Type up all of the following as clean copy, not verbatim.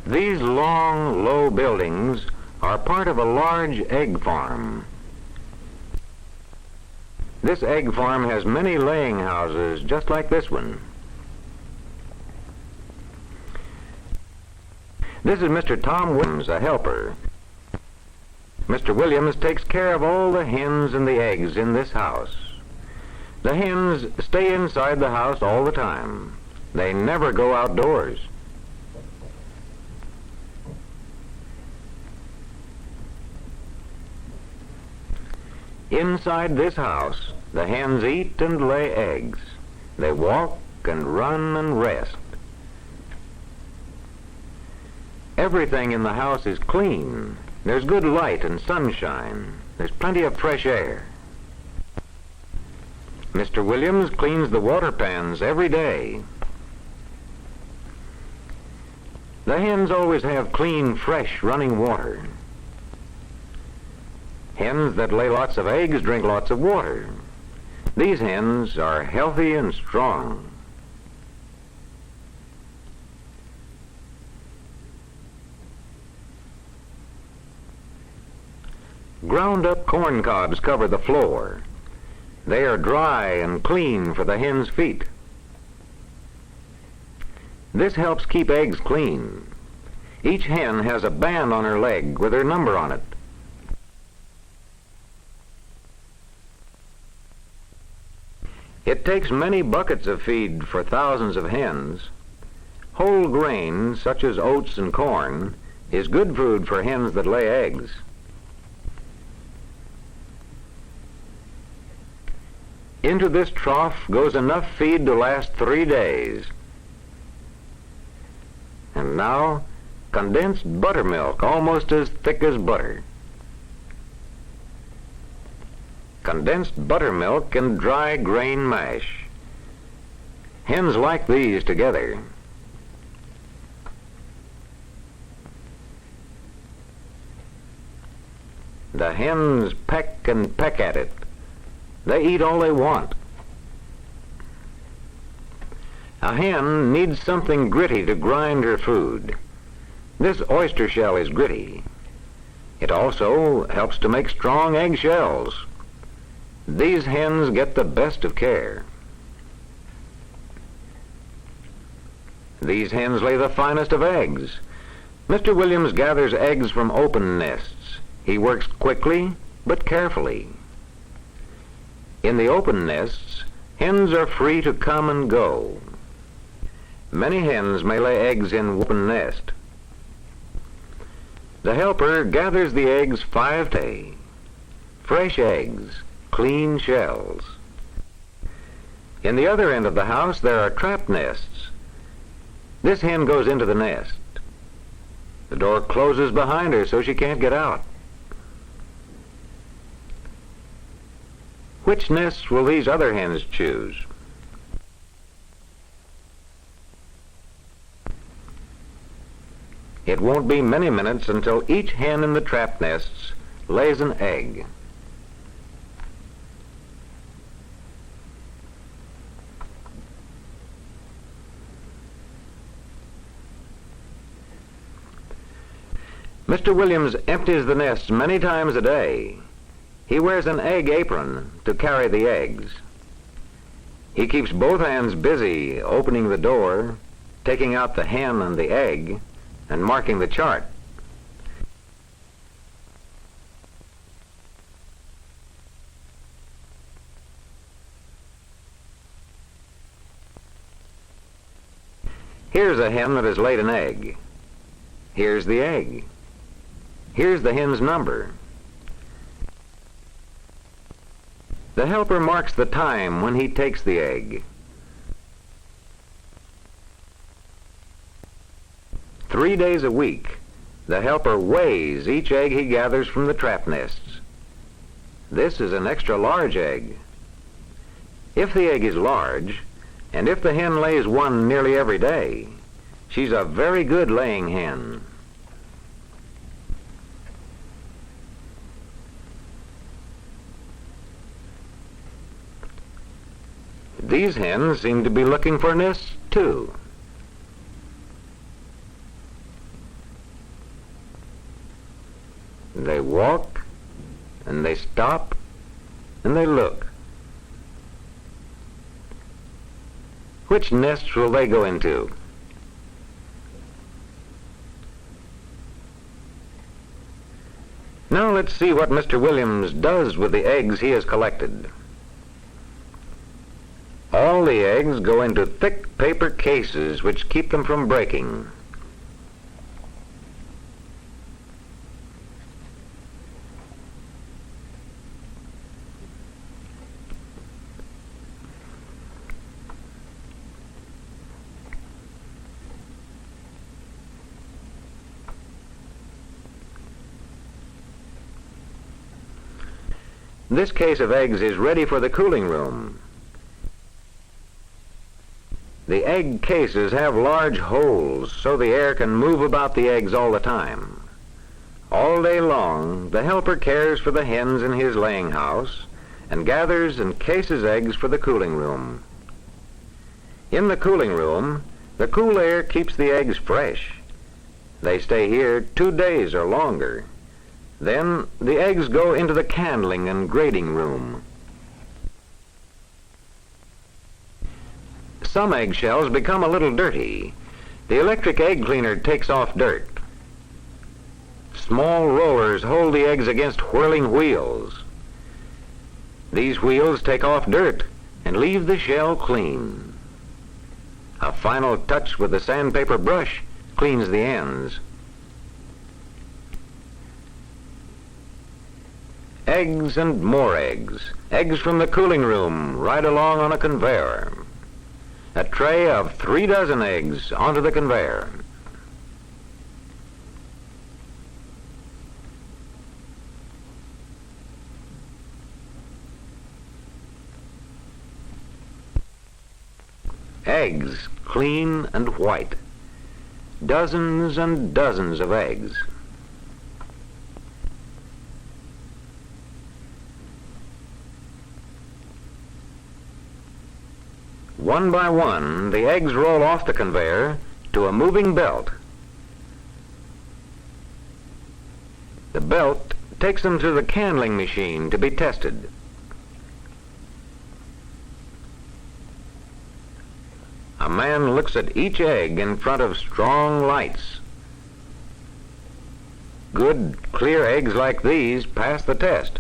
These long, low buildings are part of a large egg farm. This egg farm has many laying houses just like this one. This is Mr. Tom Williams, a helper. Mr. Williams takes care of all the hens and the eggs in this house. The hens stay inside the house all the time. They never go outdoors. Inside this house, the hens eat and lay eggs. They walk and run and rest. Everything in the house is clean. There's good light and sunshine. There's plenty of fresh air. Mr. Williams cleans the water pans every day. The hens always have clean, fresh, running water. Hens that lay lots of eggs drink lots of water. These hens are healthy and strong. Ground-up corn cobs cover the floor. They are dry and clean for the hens' feet. This helps keep eggs clean. Each hen has a band on her leg with her number on it. It takes many buckets of feed for thousands of hens. Whole grain, such as oats and corn, is good food for hens that lay eggs. Into this trough goes enough feed to last 3 days. And now, condensed buttermilk, almost as thick as butter. Condensed buttermilk and dry grain mash. Hens like these together. The hens peck and peck at it. They eat all they want. A hen needs something gritty to grind her food. This oyster shell is gritty. It also helps to make strong egg shells. These hens get the best of care. These hens lay the finest of eggs. Mr. Williams gathers eggs from open nests. He works quickly but carefully. In the open nests, hens are free to come and go. Many hens may lay eggs in an open nest. The helper gathers the eggs 5 days. Fresh eggs, clean shells. In the other end of the house, there are trap nests. This hen goes into the nest. The door closes behind her so she can't get out. Which nests will these other hens choose? It won't be many minutes until each hen in the trap nests lays an egg. Mr. Williams empties the nests many times a day. He wears an egg apron to carry the eggs. He keeps both hands busy opening the door, taking out the hen and the egg, and marking the chart. Here's a hen that has laid an egg. Here's the egg. Here's the hen's number. The helper marks the time when he takes the egg. 3 days a week, the helper weighs each egg he gathers from the trap nests. This is an extra large egg. If the egg is large, and if the hen lays one nearly every day, she's a very good laying hen. These hens seem to be looking for nests, too. They walk, and they stop, and they look. Which nests will they go into? Now let's see what Mr. Williams does with the eggs he has collected. All the eggs go into thick paper cases which keep them from breaking. This case of eggs is ready for the cooling room. The egg cases have large holes so the air can move about the eggs all the time. All day long, the helper cares for the hens in his laying house and gathers and cases eggs for the cooling room. In the cooling room, the cool air keeps the eggs fresh. They stay here 2 days or longer. Then the eggs go into the candling and grading room. Some eggshells become a little dirty. The electric egg cleaner takes off dirt. Small rollers hold the eggs against whirling wheels. These wheels take off dirt and leave the shell clean. A final touch with the sandpaper brush cleans the ends. Eggs and more eggs. Eggs from the cooling room right along on a conveyor. A tray of 3 dozen eggs onto the conveyor. Eggs, clean and white. Dozens and dozens of eggs. One by one, the eggs roll off the conveyor to a moving belt. The belt takes them to the candling machine to be tested. A man looks at each egg in front of strong lights. Good, clear eggs like these pass the test.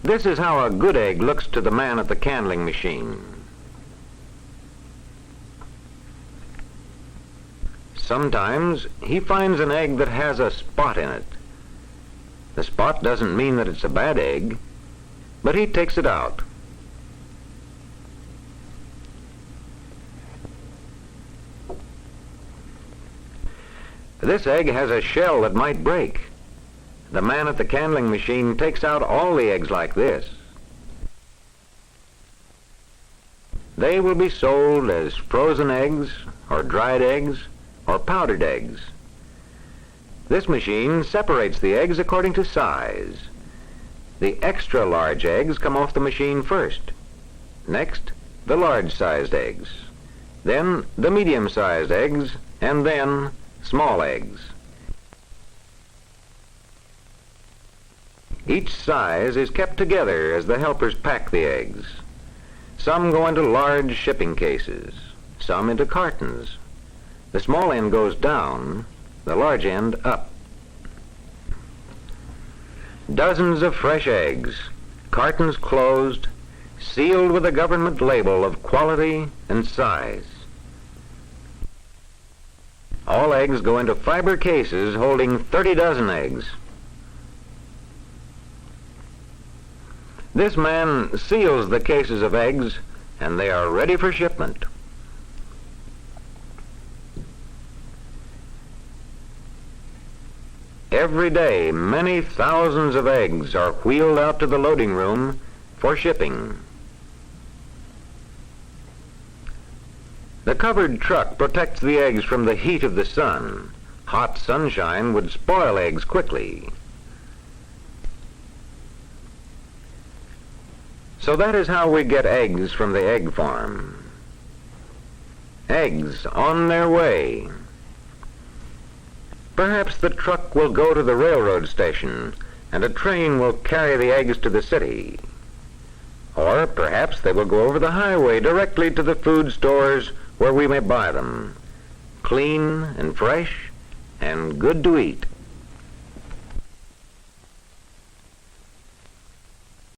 This is how a good egg looks to the man at the candling machine. Sometimes he finds an egg that has a spot in it. The spot doesn't mean that it's a bad egg, but he takes it out. This egg has a shell that might break. The man at the candling machine takes out all the eggs like this. They will be sold as frozen eggs, or dried eggs, or powdered eggs. This machine separates the eggs according to size. The extra large eggs come off the machine first. Next, the large-sized eggs. Then the medium-sized eggs, and then small eggs. Each size is kept together as the helpers pack the eggs. Some go into large shipping cases, some into cartons. The small end goes down, the large end up. Dozens of fresh eggs, cartons closed, sealed with a government label of quality and size. All eggs go into fiber cases holding 30 dozen eggs. This man seals the cases of eggs, and they are ready for shipment. Every day, many thousands of eggs are wheeled out to the loading room for shipping. The covered truck protects the eggs from the heat of the sun. Hot sunshine would spoil eggs quickly. So that is how we get eggs from the egg farm. Eggs on their way. Perhaps the truck truck will go to the railroad station, and a train will carry the eggs to the city. Or perhaps they will go over the highway directly to the food stores where we may buy them, clean and fresh and good to eat.